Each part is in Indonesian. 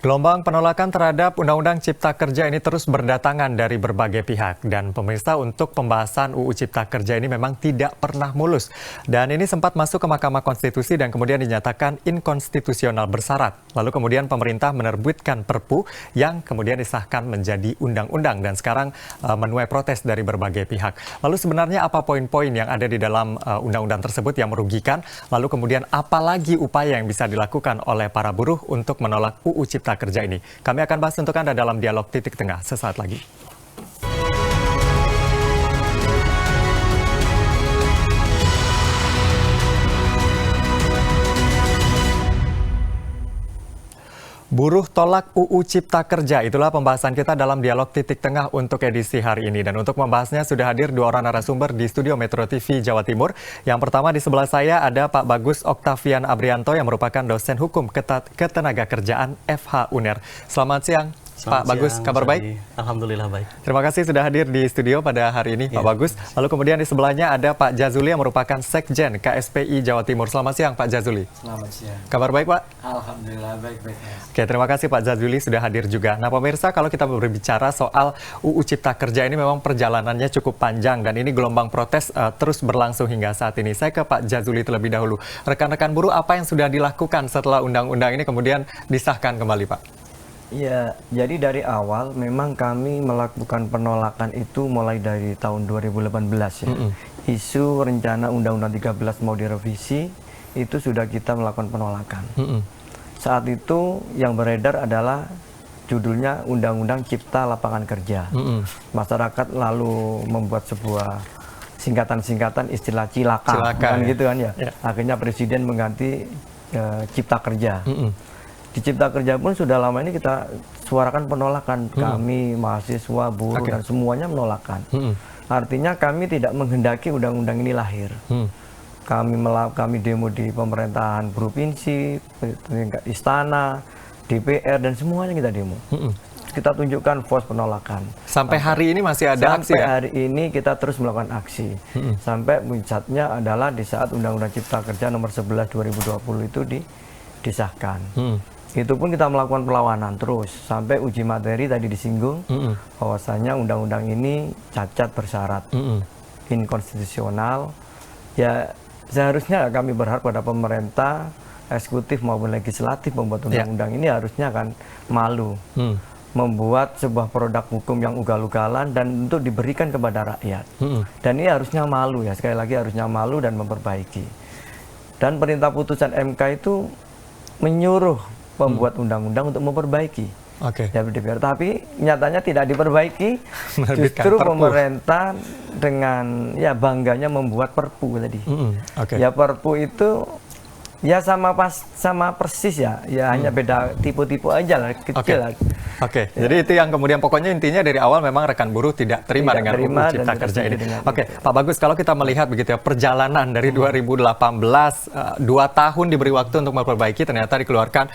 Gelombang penolakan terhadap Undang-Undang Cipta Kerja ini terus berdatangan dari berbagai pihak. Dan pemirsa, untuk pembahasan UU Cipta Kerja ini memang tidak pernah mulus. Dan ini sempat masuk ke Mahkamah Konstitusi dan kemudian dinyatakan inkonstitusional bersyarat. Lalu kemudian pemerintah menerbitkan Perpu yang kemudian disahkan menjadi undang-undang. Dan sekarang menuai protes dari berbagai pihak. Lalu sebenarnya apa poin-poin yang ada di dalam undang-undang tersebut yang merugikan? Lalu kemudian apa lagi upaya yang bisa dilakukan oleh para buruh untuk menolak UU Cipta Kerja ini? Kami akan bahas untuk Anda dalam Dialog Titik Tengah sesaat lagi. Buruh tolak UU Cipta Kerja, itulah pembahasan kita dalam Dialog Titik Tengah untuk edisi hari ini. Dan untuk membahasnya sudah hadir dua orang narasumber di studio Metro TV Jawa Timur. Yang pertama di sebelah saya ada Pak Bagus Oktavian Abrianto yang merupakan dosen hukum ketenagakerjaan FH UNER. Selamat siang. Pak Bagus, kabar baik? Alhamdulillah baik. Terima kasih sudah hadir di studio pada hari ini, Pak Bagus. Lalu kemudian di sebelahnya ada Pak Jazuli yang merupakan Sekjen KSPI Jawa Timur. Selamat siang, Pak Jazuli. Selamat siang. Kabar baik, Pak? Alhamdulillah baik-baik. Oke, terima kasih Pak Jazuli sudah hadir juga. Nah, pemirsa, kalau kita berbicara soal UU Cipta Kerja ini memang perjalanannya cukup panjang dan ini gelombang protes terus berlangsung hingga saat ini. Saya ke Pak Jazuli terlebih dahulu. Rekan-rekan buruh, apa yang sudah dilakukan setelah undang-undang ini kemudian disahkan kembali, Pak? Ya, jadi dari awal memang kami melakukan penolakan itu mulai dari tahun 2018 ya. Isu rencana Undang-Undang 13 mau direvisi itu sudah kita melakukan penolakan. Saat itu yang beredar adalah judulnya Undang-Undang Cipta Lapangan Kerja. Masyarakat lalu membuat sebuah singkatan-singkatan istilah cilaka kan, gitu kan ya. Akhirnya Presiden mengganti Cipta Kerja. Di Cipta Kerja pun sudah lama ini kita suarakan penolakan. Kami, mahasiswa, buruh, dan semuanya menolakkan. Artinya kami tidak menghendaki undang-undang ini lahir. Kami demo di pemerintahan provinsi, tingkat istana, DPR, dan semuanya kita demo. Kita tunjukkan force penolakan. Sampai hari ini masih ada aksi ya? Sampai hari ini kita terus melakukan aksi. Sampai puncaknya adalah di saat Undang-Undang Cipta Kerja nomor 11 2020 itu disahkan. Itu pun kita melakukan perlawanan terus sampai uji materi tadi disinggung bahwasanya undang-undang ini cacat bersyarat, inkonstitusional. Ya seharusnya kami berharap pada pemerintah, eksekutif maupun legislatif membuat undang-undang ini harusnya kan malu membuat sebuah produk hukum yang ugal-ugalan dan untuk diberikan kepada rakyat. Dan ini harusnya malu ya, sekali lagi harusnya malu dan memperbaiki. Dan perintah putusan MK itu menyuruh pembuat undang-undang untuk memperbaiki. Ya, DPR. Tapi nyatanya tidak diperbaiki. Justru pemerintah dengan ya bangganya membuat Perpu tadi. Ya Perpu itu ya sama persis ya. Ya hanya beda tipe-tipe aja lah, kecil lah. Jadi itu yang kemudian pokoknya intinya dari awal memang rekan buruh tidak terima dengan UU Cipta Kerja ini. Pak Bagus, kalau kita melihat begitu ya perjalanan dari 2018 2 tahun diberi waktu untuk memperbaiki, ternyata dikeluarkan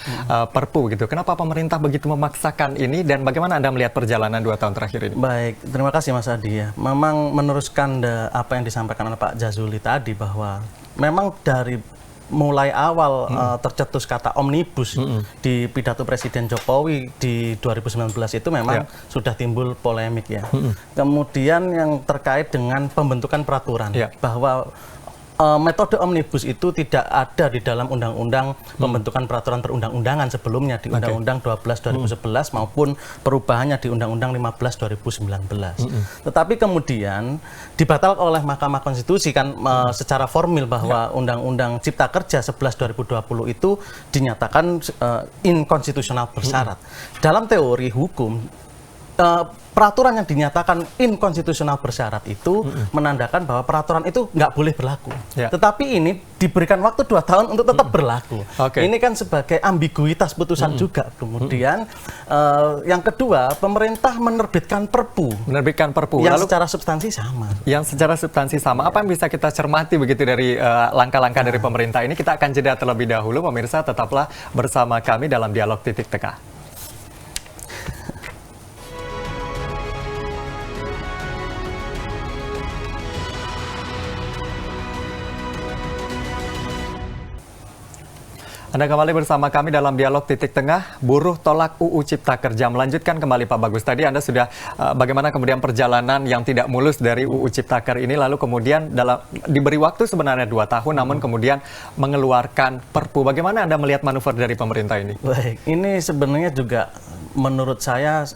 Perpu gitu. Kenapa pemerintah begitu memaksakan ini dan bagaimana Anda melihat perjalanan 2 tahun terakhir ini? Baik, terima kasih Mas Adi ya. Memang meneruskan apa yang disampaikan oleh Pak Jazuli tadi bahwa memang dari mulai awal tercetus kata omnibus di pidato Presiden Jokowi di 2019 itu memang sudah timbul polemik ya. Kemudian yang terkait dengan pembentukan peraturan bahwa metode omnibus itu tidak ada di dalam undang-undang pembentukan peraturan perundang-undangan sebelumnya di Undang-Undang 12 2011 maupun perubahannya di Undang-Undang 15 2019. Tetapi kemudian dibatalkan oleh Mahkamah Konstitusi kan secara formil bahwa Undang-Undang Cipta Kerja 11 2020 itu dinyatakan inkonstitusional bersyarat. Dalam teori hukum peraturan yang dinyatakan inkonstitusional bersyarat itu menandakan bahwa peraturan itu nggak boleh berlaku. Tetapi ini diberikan waktu 2 tahun untuk tetap berlaku. Ini kan sebagai ambiguitas putusan juga. Kemudian yang kedua, pemerintah menerbitkan Perpu. Yang secara substansi sama. Apa yang bisa kita cermati begitu dari langkah-langkah dari pemerintah ini? Kita akan jeda terlebih dahulu. Pemirsa, tetaplah bersama kami dalam Dialog Titik Tengah. Anda kembali bersama kami dalam dialog titik tengah, buruh tolak UU Cipta Kerja. Melanjutkan kembali Pak Bagus, tadi Anda sudah bagaimana kemudian perjalanan yang tidak mulus dari UU Ciptaker ini, lalu kemudian diberi waktu sebenarnya 2 tahun, namun kemudian mengeluarkan Perpu. Bagaimana Anda melihat manuver dari pemerintah ini? Baik, ini sebenarnya juga menurut saya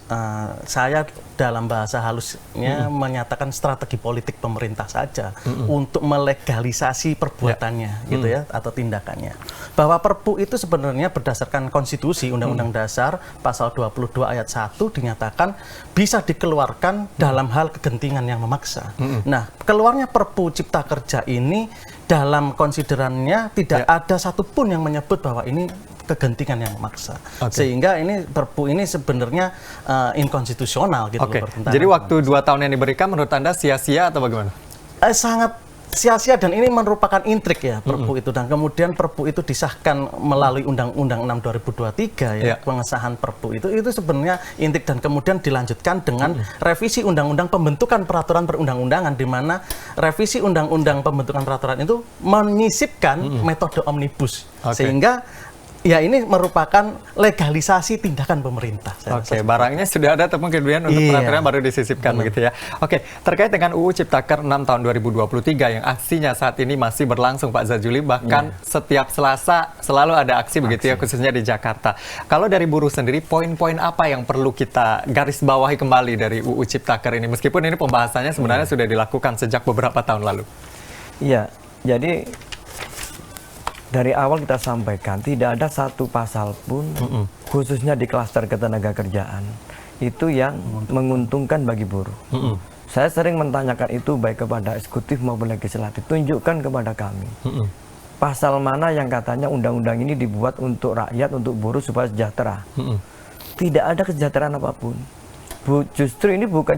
dalam bahasa halusnya menyatakan strategi politik pemerintah saja untuk melegalisasi perbuatannya gitu ya, atau tindakannya. Bahwa Perpu itu sebenarnya berdasarkan konstitusi Undang-Undang Dasar pasal 22 ayat 1 dinyatakan bisa dikeluarkan dalam hal kegentingan yang memaksa. Nah, keluarnya Perpu Cipta Kerja ini dalam konsiderannya tidak ada satupun yang menyebut bahwa ini kegentingan yang memaksa. Sehingga ini Perpu ini sebenarnya inkonstitusional gitu. Jadi waktu 2 tahun yang diberikan menurut Anda sia-sia atau bagaimana? Sangat sia-sia, dan ini merupakan intrik ya Perpu itu, dan kemudian Perpu itu disahkan melalui Undang-Undang 6 2023 ya, pengesahan Perpu itu sebenarnya intrik, dan kemudian dilanjutkan dengan revisi Undang-Undang Pembentukan Peraturan Perundang-undangan, di mana revisi Undang-Undang Pembentukan Peraturan itu menyisipkan metode omnibus, sehingga ya ini merupakan legalisasi tindakan pemerintah. Barangnya sudah ada, tapi kemudian untuk peraturan baru disisipkan begitu ya. Terkait dengan UU Ciptaker 6 tahun 2023 yang aksinya saat ini masih berlangsung Pak Jazuli, bahkan setiap Selasa selalu ada aksi begitu ya, khususnya di Jakarta. Kalau dari buruh sendiri, poin-poin apa yang perlu kita garis bawahi kembali dari UU Ciptaker ini? Meskipun ini pembahasannya sebenarnya sudah dilakukan sejak beberapa tahun lalu. Iya, jadi dari awal kita sampaikan tidak ada satu pasal pun khususnya di klaster ketenagakerjaan itu yang menguntungkan bagi buruh. Saya sering menanyakan itu baik kepada eksekutif maupun legislatif, tunjukkan kepada kami pasal mana yang katanya undang-undang ini dibuat untuk rakyat, untuk buruh supaya sejahtera. Tidak ada kesejahteraan apapun. Justru ini bukan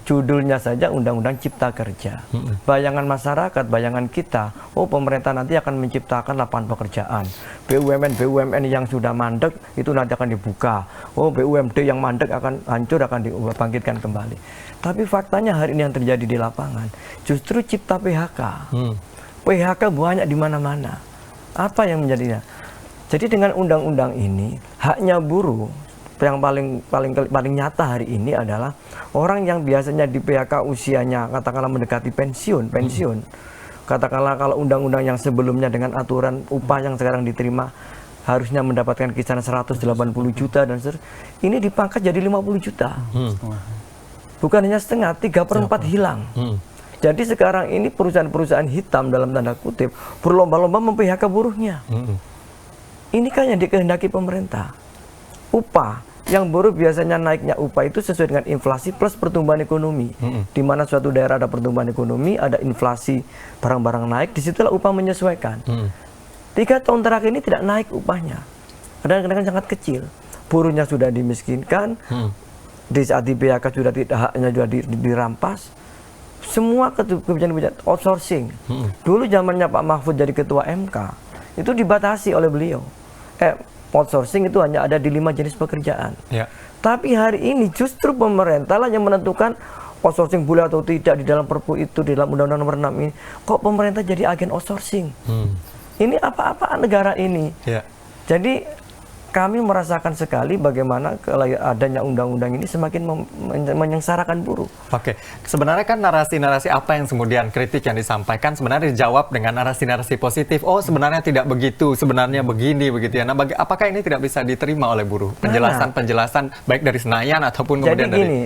judulnya saja Undang-Undang Cipta Kerja. Bayangan masyarakat, bayangan kita, pemerintah nanti akan menciptakan lapangan pekerjaan. BUMN yang sudah mandek itu nanti akan dibuka. BUMD yang mandek akan hancur, akan dibangkitkan kembali. Tapi faktanya hari ini yang terjadi di lapangan justru cipta PHK. PHK banyak di mana-mana. Apa yang menjadinya? Jadi dengan undang-undang ini haknya buruh yang paling nyata hari ini adalah orang yang biasanya di PHK usianya katakanlah mendekati pensiun. Katakanlah kalau undang-undang yang sebelumnya dengan aturan upah yang sekarang diterima harusnya mendapatkan kisaran 180 juta dan ini dipangkat jadi 50 juta. Bukan hanya setengah, 3/4 hilang. Jadi sekarang ini perusahaan-perusahaan hitam dalam tanda kutip berlomba-lomba mem-PHK buruhnya. Ini kan yang dikehendaki pemerintah. Upah yang buruh biasanya naiknya upah itu sesuai dengan inflasi plus pertumbuhan ekonomi. Di mana suatu daerah ada pertumbuhan ekonomi, ada inflasi, barang-barang naik, disitulah upah menyesuaikan. 3 tahun terakhir ini tidak naik upahnya. Kadang-kadang sangat kecil. Buruhnya sudah dimiskinkan, di saat di PHK sudah tidak, haknya sudah dirampas. Semua kebijakan outsourcing. Dulu zamannya Pak Mahfud jadi ketua MK, itu dibatasi oleh beliau. Outsourcing itu hanya ada di 5 jenis pekerjaan. Tapi hari ini justru pemerintah lah yang menentukan outsourcing boleh atau tidak di dalam Perpu itu, di dalam Undang-Undang Nomor 6 ini. Kok pemerintah jadi agen outsourcing? Ini apa-apaan negara ini? Jadi kami merasakan sekali bagaimana adanya undang-undang ini semakin menyengsarakan buruh. Sebenarnya kan narasi-narasi apa yang kemudian kritik yang disampaikan sebenarnya dijawab dengan narasi-narasi positif. Sebenarnya tidak begitu, sebenarnya begini begitu ya. Nah, apakah ini tidak bisa diterima oleh buruh? Penjelasan baik dari Senayan ataupun kemudian dari... Jadi gini,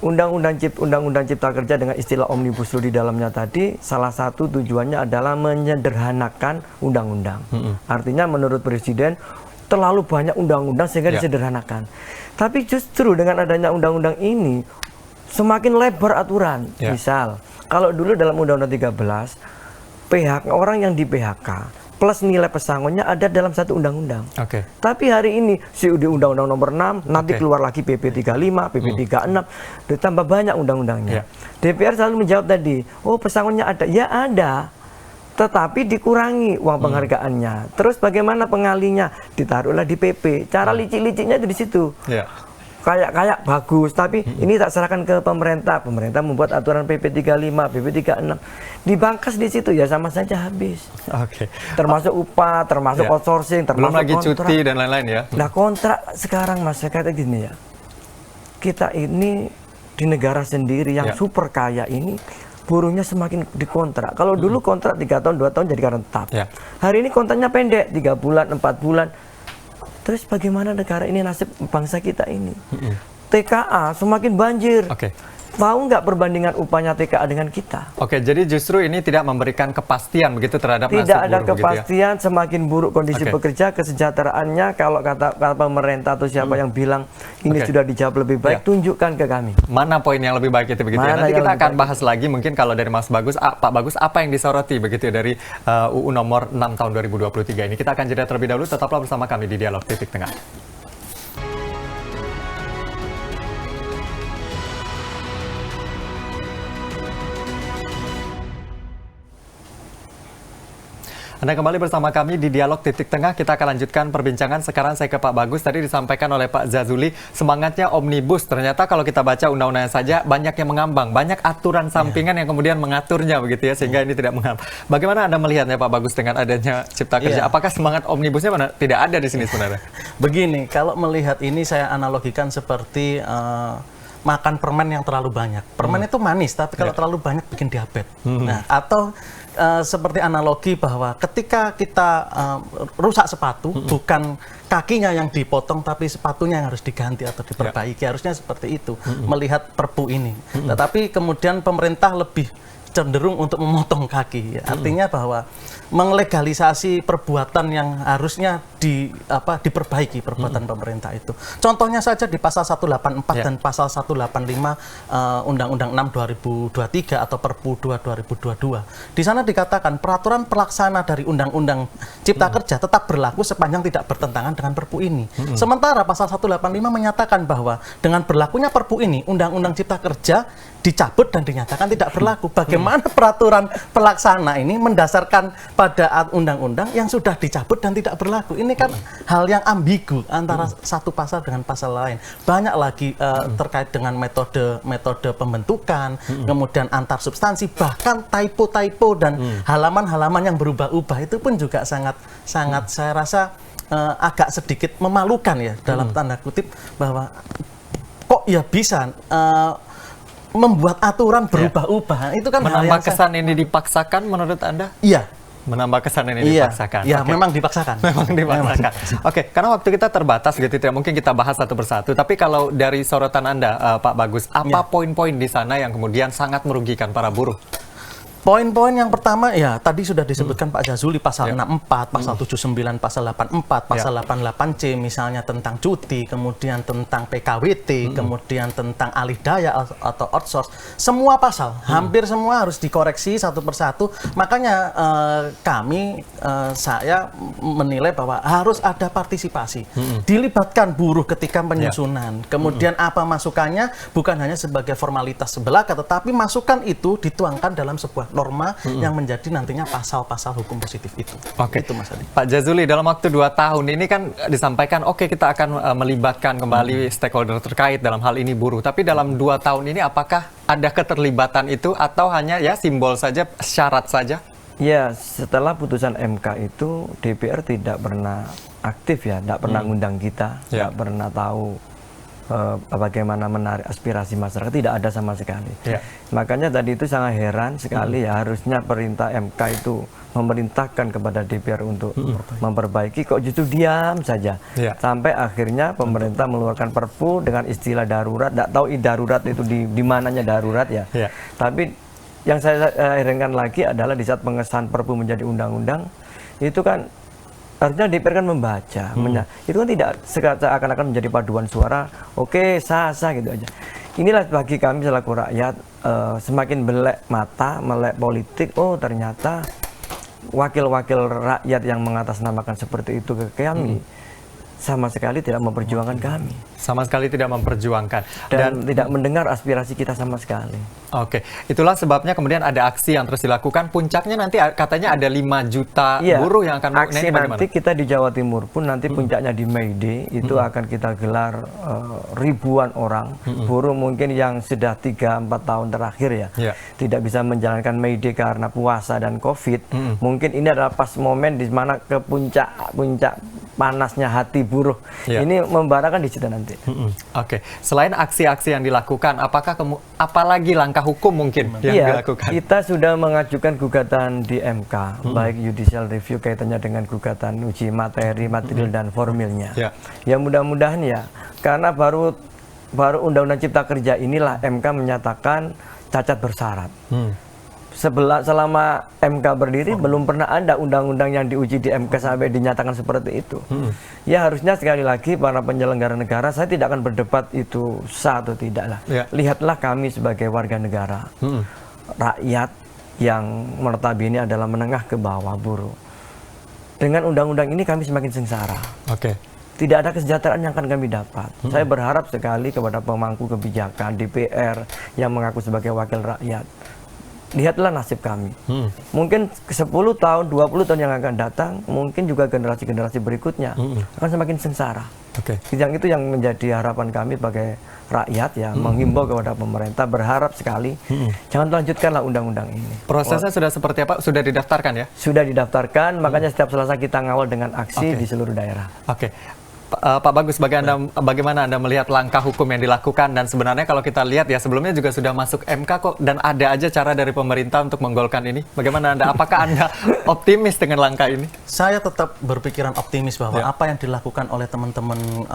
Undang-Undang Cipta Kerja dengan istilah Omnibus Law di dalamnya tadi, salah satu tujuannya adalah menyederhanakan undang-undang. Artinya menurut Presiden, terlalu banyak undang-undang sehingga disederhanakan. Tapi justru dengan adanya undang-undang ini semakin lebar aturan. Misal, kalau dulu dalam Undang-Undang 13, PHK orang yang di PHK plus nilai pesangonnya ada dalam satu undang-undang. Tapi hari ini di Undang-Undang Nomor 6 nanti keluar lagi PP 35, PP 36, ditambah banyak undang-undangnya. DPR selalu menjawab tadi, pesangonnya ada. Ya ada. Tetapi dikurangi uang penghargaannya. Terus bagaimana pengalinya? Ditaruhlah di PP. Cara licik-liciknya di situ. kayak bagus, tapi ini tak serahkan ke pemerintah. Pemerintah membuat aturan PP 35, PP 36. Dibangkas di situ ya sama saja habis. Oke. Termasuk upah, termasuk outsourcing, termasuk Belum lagi kontrak. cuti dan lain-lain ya. Nah, kontrak sekarang Mas, saya kata gini ya. Kita ini di negara sendiri yang super kaya ini buruhnya semakin dikontrak. Kalau dulu kontrak 3 tahun, 2 tahun jadi karena tetap. Hari ini kontraknya pendek, 3 bulan, 4 bulan. Terus bagaimana negara ini, nasib bangsa kita ini? TKA semakin banjir. Tahu nggak perbandingan upahnya TKA dengan kita? Oke, jadi justru ini tidak memberikan kepastian begitu terhadap nasib buruh. Tidak ada kepastian, semakin buruk kondisi pekerja, kesejahteraannya. Kalau kata pemerintah atau siapa yang bilang ini sudah dijawab lebih baik, tunjukkan ke kami. Mana poin yang lebih baik itu begitu ya? Nanti kita akan bahas lagi mungkin kalau dari Mas Bagus, Pak Bagus, apa yang disoroti begitu ya dari UU nomor 6 tahun 2023 ini. Kita akan jeda terlebih dahulu, tetaplah bersama kami di Dialog Titik Tengah. Anda kembali bersama kami di Dialog Titik Tengah. Kita akan lanjutkan perbincangan. Sekarang saya ke Pak Bagus. Tadi disampaikan oleh Pak Jazuli, semangatnya omnibus. Ternyata kalau kita baca undang-undangnya saja, banyak yang mengambang. Banyak aturan sampingan yang kemudian mengaturnya begitu ya, sehingga ini tidak mengambang. Bagaimana Anda melihatnya Pak Bagus dengan adanya Cipta Kerja? Apakah semangat omnibusnya tidak ada di sini sebenarnya? Begini, kalau melihat ini saya analogikan seperti makan permen yang terlalu banyak. Permen itu manis, tapi kalau terlalu banyak bikin diabetes. Nah, atau seperti analogi bahwa ketika kita rusak sepatu, bukan kakinya yang dipotong, tapi sepatunya yang harus diganti atau diperbaiki. Harusnya seperti itu, melihat Perpu ini. Tetapi kemudian pemerintah lebih cenderung untuk memotong kaki. Artinya bahwa menglegalisasi perbuatan yang harusnya diperbaiki perbuatan pemerintah itu. Contohnya saja di pasal 184 dan pasal 185 Undang-Undang 6 2023 atau Perpu 2 2022. Di sana dikatakan peraturan pelaksana dari Undang-Undang Cipta Kerja tetap berlaku sepanjang tidak bertentangan dengan Perpu ini. Sementara pasal 185 menyatakan bahwa dengan berlakunya Perpu ini, Undang-Undang Cipta Kerja dicabut dan dinyatakan tidak berlaku. Bagaimana peraturan pelaksana ini mendasarkan pada undang-undang yang sudah dicabut dan tidak berlaku? Ini kan hal yang ambigu antara satu pasal dengan pasal lain. Banyak lagi terkait dengan metode pembentukan, kemudian antar substansi, bahkan typo-typo dan halaman-halaman yang berubah-ubah itu pun juga sangat saya rasa agak sedikit memalukan ya, dalam tanda kutip, bahwa kok ya bisa membuat aturan berubah-ubah. Itu kan menambah kesan ini dipaksakan menurut Anda? Iya. Menambah kesan ini dipaksakan? Iya, memang dipaksakan. Memang dipaksakan. Oke, karena waktu kita terbatas gitu, tidak mungkin kita bahas satu persatu. Tapi kalau dari sorotan Anda, Pak Bagus, apa poin-poin di sana yang kemudian sangat merugikan para buruh? Poin-poin yang pertama ya tadi sudah disebutkan Pak Jazuli, pasal 64, pasal 79, pasal 84, pasal 88C misalnya tentang cuti, kemudian tentang PKWT, kemudian tentang alih daya atau outsource. Semua pasal, hampir semua harus dikoreksi satu persatu. Makanya saya menilai bahwa harus ada partisipasi. Dilibatkan buruh ketika penyusunan. Kemudian apa masukannya bukan hanya sebagai formalitas belaka, tetapi masukan itu dituangkan dalam sebuah norma yang menjadi nantinya pasal-pasal hukum positif itu. Oke. Itu Mas Adi. Pak Jazuli, dalam waktu 2 tahun ini kan disampaikan, oke kita akan melibatkan kembali stakeholder terkait dalam hal ini buruh. Tapi dalam 2 tahun ini apakah ada keterlibatan itu atau hanya ya simbol saja, syarat saja? Ya, setelah putusan MK itu DPR tidak pernah aktif ya, tidak pernah ngundang kita, tidak pernah tahu bagaimana menarik aspirasi masyarakat, tidak ada sama sekali. Makanya tadi itu sangat heran sekali ya, harusnya perintah MK itu memerintahkan kepada DPR untuk memperbaiki, kok justru diam saja. Sampai akhirnya pemerintah mengeluarkan Perpu dengan istilah darurat, tidak tahu darurat itu di mananya darurat ya. Tapi yang saya herankan lagi adalah di saat pengesahan Perpu menjadi undang-undang, itu kan harusnya DPR kan membaca, itu kan tidak seakan-akan menjadi paduan suara, oke, sah gitu aja. Inilah bagi kami selaku rakyat, semakin belek mata, melek politik, oh ternyata wakil-wakil rakyat yang mengatasnamakan seperti itu ke kami, sama sekali tidak memperjuangkan kami. Sama sekali tidak memperjuangkan. Dan tidak mendengar aspirasi kita sama sekali. Oke, itulah sebabnya kemudian ada aksi yang terus dilakukan. Puncaknya nanti katanya ada 5 juta buruh yang akan aksi nanti kita di Jawa Timur pun nanti puncaknya di May Day itu akan kita gelar ribuan orang buruh mungkin yang sudah 3-4 tahun terakhir ya tidak bisa menjalankan May Day karena puasa dan COVID. Mungkin ini adalah pas momen di mana ke puncak panasnya hati buruh ini membarakan di situ nanti. Oke, selain aksi-aksi yang dilakukan, apakah apalagi langkah hukum mungkin yang dilakukan? Kita sudah mengajukan gugatan di MK, baik judicial review kaitannya dengan gugatan uji materi, material dan formilnya. Ya mudah-mudahan ya, karena baru Undang-Undang Cipta Kerja inilah MK menyatakan cacat bersyarat. Selama MK berdiri belum pernah ada undang-undang yang diuji di MK sampai dinyatakan seperti itu. Ya harusnya sekali lagi para penyelenggara negara, saya tidak akan berdebat itu sah atau tidak lah. Lihatlah kami sebagai warga negara, rakyat yang notabene adalah menengah ke bawah buruh. Dengan undang-undang ini kami semakin sengsara. Tidak ada kesejahteraan yang akan kami dapat. Saya berharap sekali kepada pemangku kebijakan DPR yang mengaku sebagai wakil rakyat. Lihatlah nasib kami. Mungkin 10 tahun, 20 tahun yang akan datang, mungkin juga generasi-generasi berikutnya akan semakin sengsara. Yang itu yang menjadi harapan kami sebagai rakyat ya, menghimbau kepada pemerintah, berharap sekali jangan lanjutkanlah undang-undang ini. Prosesnya sudah seperti apa? Sudah didaftarkan ya? Sudah didaftarkan, makanya setiap Selasa kita ngawal dengan aksi di seluruh daerah. Pak Bagus, bagaimana Anda melihat langkah hukum yang dilakukan, dan sebenarnya kalau kita lihat ya sebelumnya juga sudah masuk MK kok, dan ada aja cara dari pemerintah untuk menggolkan ini. Bagaimana Anda? Apakah Anda optimis dengan langkah ini? Saya tetap berpikiran optimis bahwa apa yang dilakukan oleh teman-teman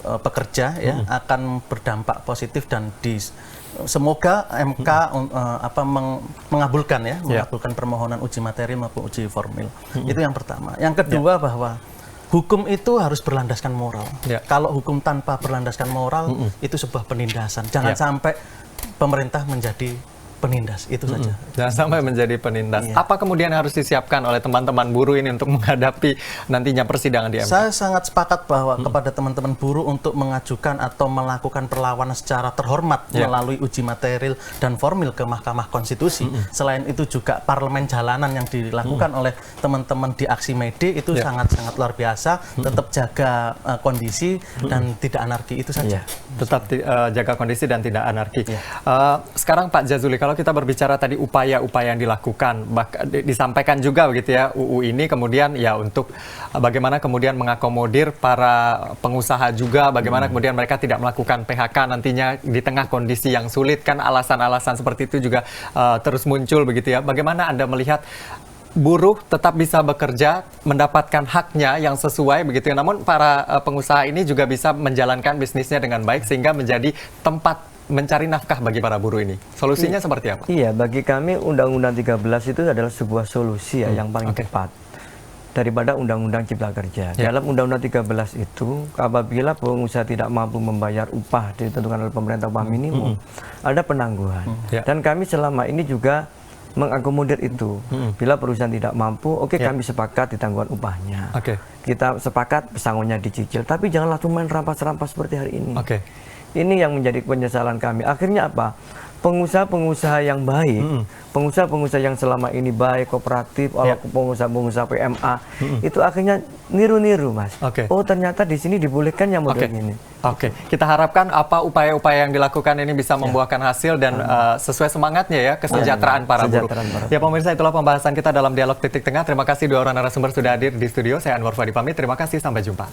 pekerja akan berdampak positif, dan semoga MK mengabulkan mengabulkan permohonan uji materi maupun uji formil. Itu yang pertama. Yang kedua bahwa hukum itu harus berlandaskan moral. Kalau hukum tanpa berlandaskan moral itu sebuah penindasan. Jangan sampai pemerintah menjadi penindas, itu saja. Jangan sampai menjadi penindas. Apa kemudian harus disiapkan oleh teman-teman buruh ini untuk menghadapi nantinya persidangan di MK? Saya sangat sepakat bahwa kepada teman-teman buruh untuk mengajukan atau melakukan perlawanan secara terhormat melalui uji material dan formil ke Mahkamah Konstitusi. Selain itu juga parlemen jalanan yang dilakukan oleh teman-teman di aksi May Day itu sangat-sangat luar biasa. Tetap jaga kondisi dan tidak anarki, itu saja. Tetap jaga kondisi dan tidak anarki. Sekarang Pak Jazuli, kalau kita berbicara tadi upaya-upaya yang dilakukan, disampaikan juga begitu ya UU ini, kemudian ya untuk bagaimana kemudian mengakomodir para pengusaha juga, bagaimana kemudian mereka tidak melakukan PHK nantinya di tengah kondisi yang sulit, kan alasan-alasan seperti itu juga terus muncul begitu ya. Bagaimana Anda melihat buruh tetap bisa bekerja, mendapatkan haknya yang sesuai begitu ya, namun para pengusaha ini juga bisa menjalankan bisnisnya dengan baik sehingga menjadi tempat mencari nafkah bagi para buruh ini. Solusinya seperti apa? Iya, bagi kami Undang-Undang 13 itu adalah sebuah solusi yang paling tepat daripada Undang-Undang Cipta Kerja. Dalam Undang-Undang 13 itu, apabila pengusaha tidak mampu membayar upah ditentukan oleh pemerintah, upah minimum, ada penangguhan. Dan kami selama ini juga mengakomodir itu. Bila perusahaan tidak mampu, kami sepakat di tanggungan upahnya. Kita sepakat pesangonnya dicicil, tapi jangan langsung main rampas-rampas seperti hari ini. Ini yang menjadi penyesalan kami. Akhirnya apa? Pengusaha-pengusaha yang baik, pengusaha-pengusaha yang selama ini baik, kooperatif, pengusaha-pengusaha PMA, itu akhirnya niru-niru, Mas. Oh, ternyata di sini dibolehkan yang model ini. Kita harapkan apa upaya-upaya yang dilakukan ini bisa membuahkan hasil dan sesuai semangatnya ya, kesejahteraan para buruh. Ya pemirsa, itulah pembahasan kita dalam Dialog Titik Tengah. Terima kasih dua orang narasumber sudah hadir di studio. Saya Anwar Fadi pamit. Terima kasih, sampai jumpa.